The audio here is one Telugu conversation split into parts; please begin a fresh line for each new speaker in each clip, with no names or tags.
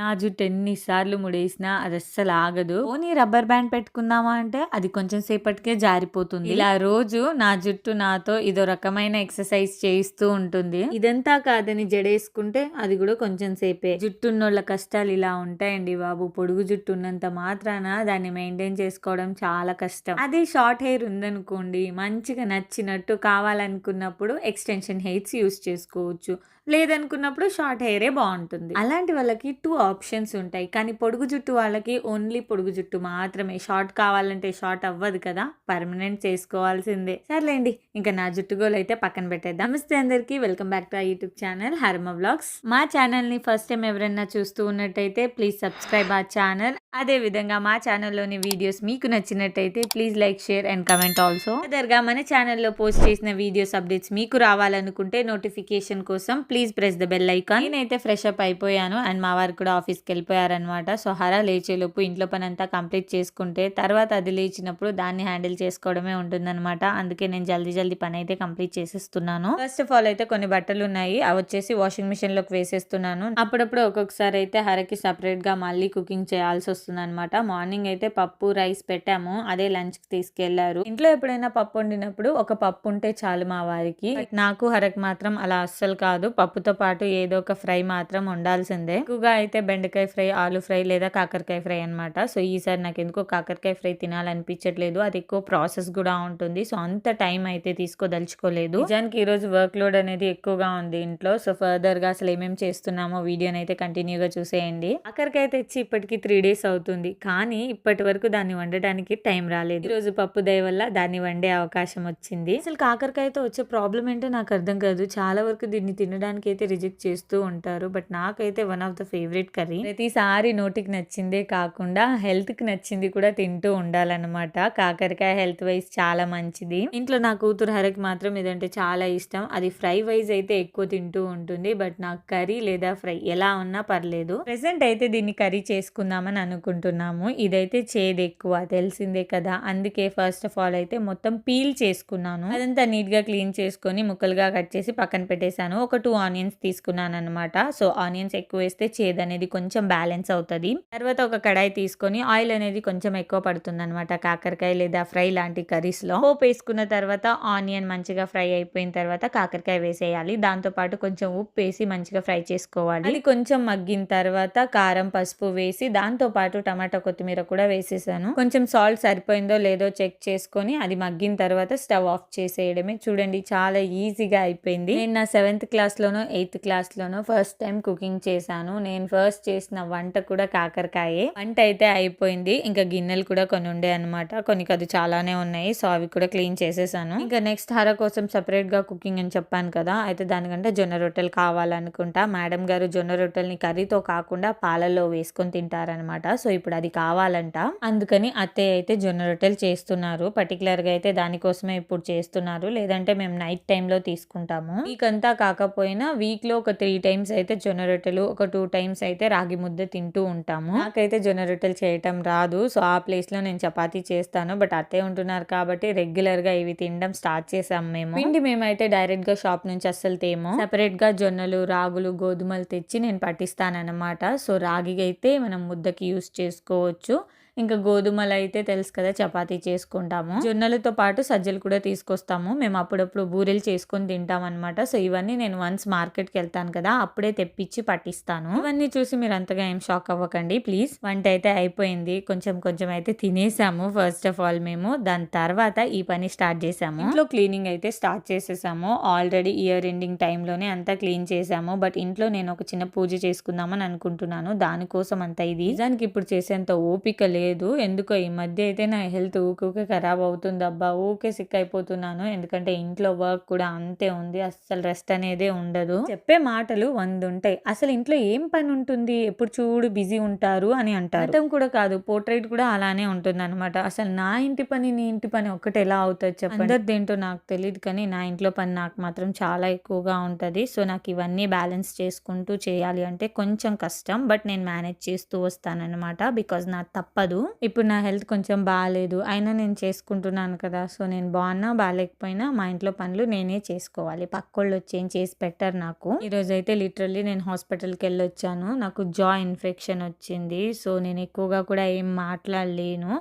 నా జుట్టు ఎన్ని సార్లు ముడేసినా అది అస్సలు ఆగదు. పోనీ రబ్బర్ బ్యాండ్ పెట్టుకుందామా అంటే అది కొంచెం సేపటికే జారిపోతుంది. ఇలా రోజు నా జుట్టు నాతో ఇదో రకమైన ఎక్సర్సైజ్ చేయిస్తూ ఉంటుంది. ఇదంతా కాదని జడేసుకుంటే అది కూడా కొంచెం సేపే. జుట్టున్నోళ్ళ కష్టాలు ఇలా ఉంటాయండి బాబు. పొడుగు జుట్టు ఉన్నంత మాత్రాన దాన్ని మెయింటైన్ చేసుకోవడం చాలా కష్టం. అదే షార్ట్ హెయిర్ ఉందనుకోండి, మంచిగా నచ్చినట్టు కావాలనుకున్నప్పుడు ఎక్స్టెన్షన్ హెయిర్స్ యూస్ చేసుకోవచ్చు, లేదనుకున్నప్పుడు షార్ట్ హెయిరే బాగుంటుంది. అలాంటి వాళ్ళకి 2 ఆప్షన్స్ ఉంటాయి. కానీ పొడుగు జుట్టు వాళ్ళకి ఓన్లీ పొడుగు జుట్టు మాత్రమే. షార్ట్ కావాలంటే షార్ట్ అవ్వదు కదా, పర్మనెంట్ చేసుకోవాల్సిందే. సర్లేండి, ఇంకా నా జుట్టు గోల్ అయితే పక్కన పెట్టేద్దాం. నమస్తే అందరికి, వెల్కమ్ బ్యాక్ టు ఆ యూట్యూబ్ ఛానల్ హర్మ వ్లాగ్స్. మా ఛానల్ ని ఫస్ట్ టైం ఎవరైనా చూస్తూ ఉన్నట్టయితే ప్లీజ్ సబ్స్క్రైబ్ ఆ ఛానల్. అదే విధంగా మా ఛానల్లోని వీడియోస్ మీకు నచ్చినట్టయితే please like, share and comment also. అదర్గా మన ఛానల్లో పోస్ట్ చేసిన వీడియోస్ అప్డేట్స్ మీకు రావాలనుకుంటే నోటిఫికేషన్ కోసం please press the bell icon. నేనైతే ఫ్రెష్ అప్ అయిపోయాను అండ్ మా వారు కూడా ఆఫీస్కి వెళ్ళిపోయారనమాట. సో హరా లేచేలోపు ఇంట్లో పని అంతా కంప్లీట్ చేసుకుంటే తర్వాత అది లేచినప్పుడు దాన్ని హ్యాండిల్ చేసుకోవడమే ఉంటుందన్నమాట. అందుకే నేను జల్దీ పని అయితే కంప్లీట్ చేసేస్తున్నాను. ఫస్ట్ ఆఫ్ ఆల్ అయితే కొన్ని బట్టలు ఉన్నాయి, అవి వచ్చేసి వాషింగ్ మిషన్ లోకి వేసేస్తున్నాను. అప్పుడప్పుడు ఒక్కొక్కసారి అయితే హరకి సపరేట్ గా మళ్ళీ కుకింగ్ చేయాల్సి వస్తుంది అనమాట. మార్నింగ్ అయితే పప్పు రైస్ పెట్టాము, అదే లంచ్ కి తీసుకెళ్లారు. ఇంట్లో ఎప్పుడైనా పప్పు వండినప్పుడు ఒక పప్పు ఉంటే చాలు మా వారికి. నాకు హరకి మాత్రం అలా అస్సలు కాదు, పప్పుతో పాటు ఏదో ఒక ఫ్రై మాత్రం ఉండాల్సిందే. ఎక్కువగా అయితే బెండకాయ ఫ్రై, ఆలు ఫ్రై లేదా కాకరకాయ ఫ్రై అనమాట. సో ఈసారి నాకు ఎందుకో కాకరకాయ ఫ్రై తినాలనిపించట్లేదు, అది ఎక్కువ ప్రాసెస్ కూడా ఉంటుంది. సో అంత టైం అయితే తీసుకోదలుచుకోలేదు. నిజానికి ఈ రోజు వర్క్ లోడ్ అనేది ఎక్కువగా ఉంది ఇంట్లో. సో ఫర్దర్ గా అసలు ఏమేమి చేస్తున్నామో వీడియోని అయితే కంటిన్యూగా చూసేయండి. కాకరకాయ తెచ్చి ఇప్పటికి 3 days అవుతుంది, కానీ ఇప్పటి వరకు దాన్ని వండడానికి టైం రాలేదు. ఈ రోజు పప్పు దయ వల్ల దాన్ని వండే అవకాశం వచ్చింది. అసలు కాకరకాయతో వచ్చే ప్రాబ్లం ఏంటో నాకు అర్థం కాదు. చాలా వరకు దీన్ని తినడానికి అయితే రిజెక్ట్ చేస్తూ ఉంటారు, బట్ నాకైతే one of the favourite curry. ప్రతిసారి నోటికి నచ్చిందే కాకుండా హెల్త్ కి నచ్చింది కూడా తింటూ ఉండాలన్నమాట. కాకరకాయ హెల్త్ వైజ్ చాలా మంచిది. ఇంట్లో నా కూతురు హరకి మాత్రం ఇదంటే చాలా ఇష్టం. అది ఫ్రై వైజ్ అయితే ఎక్కువ తింటూ ఉంటుంది, బట్ నాకు కర్రీ లేదా ఫ్రై ఎలా ఉన్నా పర్లేదు. ప్రెసెంట్ అయితే దీన్ని కర్రీ చేసుకుందామని అనుకుంటున్నాము. ఇదైతే చేదు ఎక్కువ, తెలిసిందే కదా, అందుకే ఫస్ట్ ఆఫ్ ఆల్ అయితే మొత్తం పీల్ చేసుకున్నాను. అదంతా నీట్ గా క్లీన్ చేసుకొని ముక్కలుగా కట్ చేసి పక్కన పెట్టేశాను. ఒక 2 ఆనియన్స్ తీసుకున్నాను అనమాట. సో ఆనియన్స్ ఎక్కువ వేస్తే చేదు అనేది కొంచెం బ్యాలెన్స్ అవుతుంది. తర్వాత ఒక కడాయి తీసుకొని ఆయిల్ అనేది కొంచెం ఎక్కువ పడుతుంది అనమాట కాకరకాయ లేదా ఫ్రై లాంటి కర్రీస్ లో. పోపు వేసుకున్న తర్వాత ఆనియన్ మంచిగా ఫ్రై అయిపోయిన తర్వాత కాకరకాయ వేసేయాలి. దాంతో పాటు కొంచెం ఉప్పు వేసి మంచిగా ఫ్రై చేసుకోవాలి. అది కొంచెం మగ్గిన తర్వాత కారం, పసుపు వేసి దాంతో పాటు టమాటా, కొత్తిమీర కూడా వేసేసాను. కొంచెం సాల్ట్ సరిపోయిందో లేదో చెక్ చేసుకొని అది మగ్గిన తర్వాత స్టవ్ ఆఫ్ చేసేయడమే. చూడండి, చాలా ఈజీగా అయిపోయింది. నేను నా 7th క్లాస్లోనో 8th క్లాస్లోనో ఫస్ట్ టైం కుకింగ్ చేశాను. నేను ఫస్ట్ చేసిన వంట కూడా కాకరకాయే. వంట అయితే అయిపోయింది, ఇంకా గిన్నెలు కూడా కొన్ని ఉండే అనమాట, కొన్ని కాదు చాలానే ఉన్నాయి. సో అవి కూడా క్లీన్ చేసేసాను. ఇంకా నెక్స్ట్ హర కోసం సపరేట్ గా కుకింగ్ అని చెప్పాను కదా, అయితే దానికంటే జొన్న రొట్టెలు కావాలనుకుంటా. మేడం గారు జొన్న రొట్టెల్ని కర్రీతో కాకుండా పాలల్లో వేసుకొని తింటారనమాట. సో ఇప్పుడు అది కావాలంట, అందుకని అత్తయ్య అయితే జొన్న రొట్టెలు చేస్తున్నారు. పర్టికులర్ గా అయితే దానికోసమే ఇప్పుడు చేస్తున్నారు, లేదంటే మేము నైట్ టైంలో తీసుకుంటాము. వీక్ అంతా కాకపోయినా వీక్ లో ఒక 3 times అయితే జొన్న రొట్టెలు, ఒక 2 times అయితే రాగి ముద్ద తింటూ ఉంటాము. నాకైతే జొన్న రొట్టెలు చేయటం రాదు, సో ఆ ప్లేస్ లో నేను చపాతీ చేస్తాను. బట్ అత్తయ్య ఉంటున్నారు కాబట్టి రెగ్యులర్ గా ఇవి తినడం స్టార్ట్ చేసాం మేము. పిండి మేమైతే డైరెక్ట్ గా షాప్ నుంచి అస్సలు తేమో, సెపరేట్ గా జొన్నలు, రాగులు, గోధుమలు తెచ్చి నేను పట్టిస్తానన్నమాట. సో రాగి అయితే మనం ముద్దకి యూస్ చేసుకోవచ్చు, ఇంకా గోధుమలు అయితే తెలుసు కదా చపాతీ చేసుకుంటాము. జొన్నలతో పాటు సజ్జలు కూడా తీసుకొస్తాము. మేము అప్పుడప్పుడు బూరెలు చేసుకొని తింటాం అనమాట. సో ఇవన్నీ నేను వన్స్ మార్కెట్కి వెళ్తాను కదా, అప్పుడే తెప్పించి పట్టిస్తాను. ఇవన్నీ చూసి మీరు అంతగా ఏం షాక్ అవ్వకండి ప్లీజ్. వంట అయితే అయిపోయింది, కొంచెం అయితే తినేసాము ఫస్ట్ ఆఫ్ ఆల్ మేము. దాని తర్వాత ఈ పని స్టార్ట్ చేసాము. ఇంట్లో క్లీనింగ్ అయితే స్టార్ట్ చేసేసాము. ఆల్రెడీ ఇయర్ ఎండింగ్ టైంలోనే అంతా క్లీన్ చేసాము, బట్ ఇంట్లో నేను ఒక చిన్న పూజ చేసుకుందామని అనుకుంటున్నాను. దానికోసం అంతా ఇది. నిజానికి ఇప్పుడు చేసేంత ఓపిక లేదు, ఎందుకో ఈ మధ్య అయితే నా హెల్త్ ఊకే ఖరాబ్ అవుతుంది అబ్బా, ఊకే సిక్ అయిపోతున్నాను. ఎందుకంటే ఇంట్లో వర్క్ కూడా అంతే ఉంది, అస్సలు రెస్ట్ అనేదే ఉండదు. చెప్పే మాటలు 100 ఉంటాయి, అసలు ఇంట్లో ఏం పని ఉంటుంది, ఎప్పుడు చూడు బిజీ ఉంటారు అని అంటారు. అర్థం కూడా కాదు, పోర్ట్రైట్ కూడా అలానే ఉంటుంది అనమాట. అసలు నా ఇంటి పని నీ ఇంటి పని ఒక్కటి ఎలా అవుతుంది చెప్పండి. అందరిదేంటో నాకు తెలియదు, కానీ నా ఇంట్లో పని నాకు మాత్రం చాలా ఎక్కువగా ఉంటది. సో నాకు ఇవన్నీ బ్యాలెన్స్ చేసుకుంటూ చేయాలి అంటే కొంచెం కష్టం, బట్ నేను మేనేజ్ చేస్తూ వస్తానన్నమాట, బికాజ్ నాకు తప్పదు. తప్పదు. ఇప్పుడు నా హెల్త్ కొంచెం బాలేదు. అయినా నేను చేసుకుంటున్నాను కదా! సో, నేను బాగున్నా, బాలేకపోయినా మా ఇంట్లో పనులు నేనే చేసుకోవాలి. పక్కోళ్ళొచ్చి ఏం చేసి పెట్టరు నాకు. ఈరోజైతే లిటరల్లీ నేను హాస్పిటల్‌కెళ్ళొచ్చాను. నాకు జా ఇన్ఫెక్షన్ వచ్చింది. సో, నేను ఎక్కువగా కూడా ఏం మాట్లాడలేను.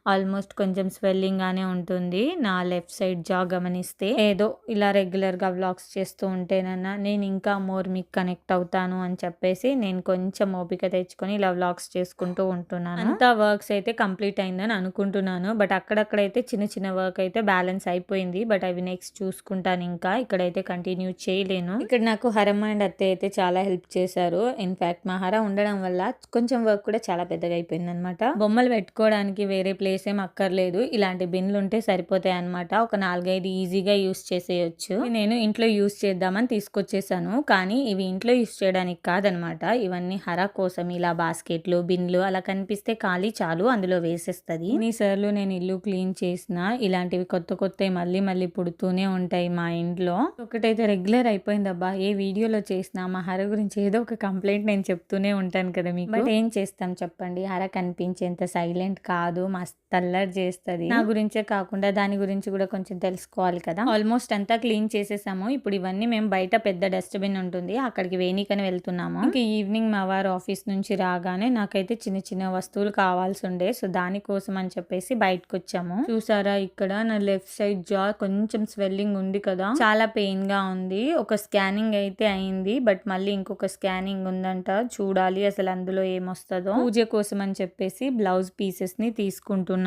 ఆల్మోస్ట్ కొంచెం స్వెల్లింగ్‌గానే ఉంటుంది. నా లెఫ్ట్ సైడ్ జా గమనిస్తే. ఏదో ఇలా రెగ్యులర్‌గా వ్లాగ్స్ చేస్తూ ఉంటేనన్నా నేను ఇంకా మోర్ మీకు కనెక్ట్ అవుతాను అని చెప్పేసి నేను కొంచెం ఓపిక తెచ్చుకొని ఇలా వ్లాగ్స్ చేసుకుంటూ ఉంటున్నాను. అంతా వర్క్స్ అయితే కంప్లీట్ అయిందని అనుకుంటున్నాను. బట్ అక్కడక్కడైతే చిన్న చిన్న వర్క్ అయితే బ్యాలెన్స్ అయిపోయింది. బట్ అవి నెక్స్ట్ చూసుకుంటాను ఇంకా. ఇక్కడైతే కంటిన్యూ చేయలేను. ఇక్కడ నాకు హరమ్మ అండ్ అత్తయ్య అయితే చాలా హెల్ప్ చేశారు. ఇన్‌ఫాక్ట్ మా హర ఉండడం వల్ల కొంచెం వర్క్ కూడా చాలా పెద్దగా అయిపోయిందనమాట. బొమ్మలు పెట్టుకోవడానికి వేరే ప్లేస్ ఏం అక్కర్లేదు. ఇలాంటి బిన్లు ఉంటే సరిపోతాయి అనమాట. ఒక 4, 5 ఈజీగా యూస్ చేసేయొచ్చు. నేను ఇంట్లో యూస్ చేద్దామని తీసుకొచ్చేసాను. కానీ ఇవి ఇంట్లో యూస్ చేయడానికి కాదనమాట. ఇవన్నీ హర కోసం ఇలా బాస్కెట్లు, బిన్లు అలా కనిపిస్తే ఖాళీ చాలు అందులో వేసేస్తది. ఎన్నిసార్లు నేను ఇల్లు క్లీన్ చేసినా ఇలాంటివి కొత్త కొత్తవి మళ్ళీ మళ్ళీ పుడుతూనే ఉంటాయి మా ఇంట్లో. ఒకటైతే రెగ్యులర్ అయిపోయిందబ్బా. ఏ వీడియోలో చేసినా మా హర గురించి ఏదో ఒక కంప్లైంట్ నేను చెప్తూనే ఉంటాను కదా మీకు. బట్ ఏం చేస్తాం చెప్పండి. హర కనిపించేంత సైలెంట్ కాదు. మస్తు అల్లరి చేస్తది. నా గురించే కాకుండా దాని గురించి కూడా కొంచెం తెలుసుకోవాలి కదా. ఆల్మోస్ట్ అంతా క్లీన్ చేసేసాము. ఇప్పుడు ఇవన్నీ మేము బయట పెద్ద డస్ట్‌బిన్ ఉంటుంది. అక్కడికి వేయనీకని వెళ్తున్నాము. ఇంకా ఈవినింగ్ మా వారు ఆఫీస్ నుంచి రాగానే నాకైతే చిన్న చిన్న వస్తువులు కావాల్సి ఉండే. సో దానికోసం అని చెప్పేసి బయటకు వచ్చాము. చూసారా ఇక్కడ నా లెఫ్ట్ సైడ్ జా కొంచెం స్వెల్లింగ్ ఉంది కదా, చాలా పెయిన్ గా ఉంది. ఒక స్కానింగ్ అయితే అయింది. బట్ మళ్ళీ ఇంకొక స్కానింగ్ ఉందంట. చూడాలి అసలు అందులో ఏమొస్తుందో. పూజ కోసం అని చెప్పేసి బ్లౌజ్ పీసెస్ ని తీసుకుంటున్నాను.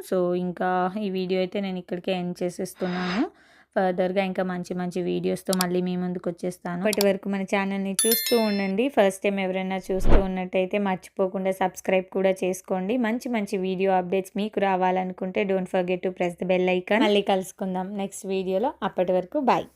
సో ఇంకా ఈ వీడియో అయితే నేను ఇక్కడికే ఎండ్ చేసేస్తున్నాను. ఫర్దర్గా ఇంకా మంచి మంచి వీడియోస్తో మళ్ళీ మీ ముందుకు వచ్చేస్తాను. ఇప్పటి వరకు మన ఛానల్ని చూస్తూ ఉండండి. ఫస్ట్ టైం ఎవరైనా చూస్తూ ఉన్నట్టయితే మర్చిపోకుండా సబ్స్క్రైబ్ కూడా చేసుకోండి. మంచి మంచి వీడియో అప్డేట్స్ మీకు రావాలనుకుంటే don't forget to press the bell icon. మళ్ళీ కలుసుకుందాం నెక్స్ట్ వీడియోలో. అప్పటి వరకు బాయ్.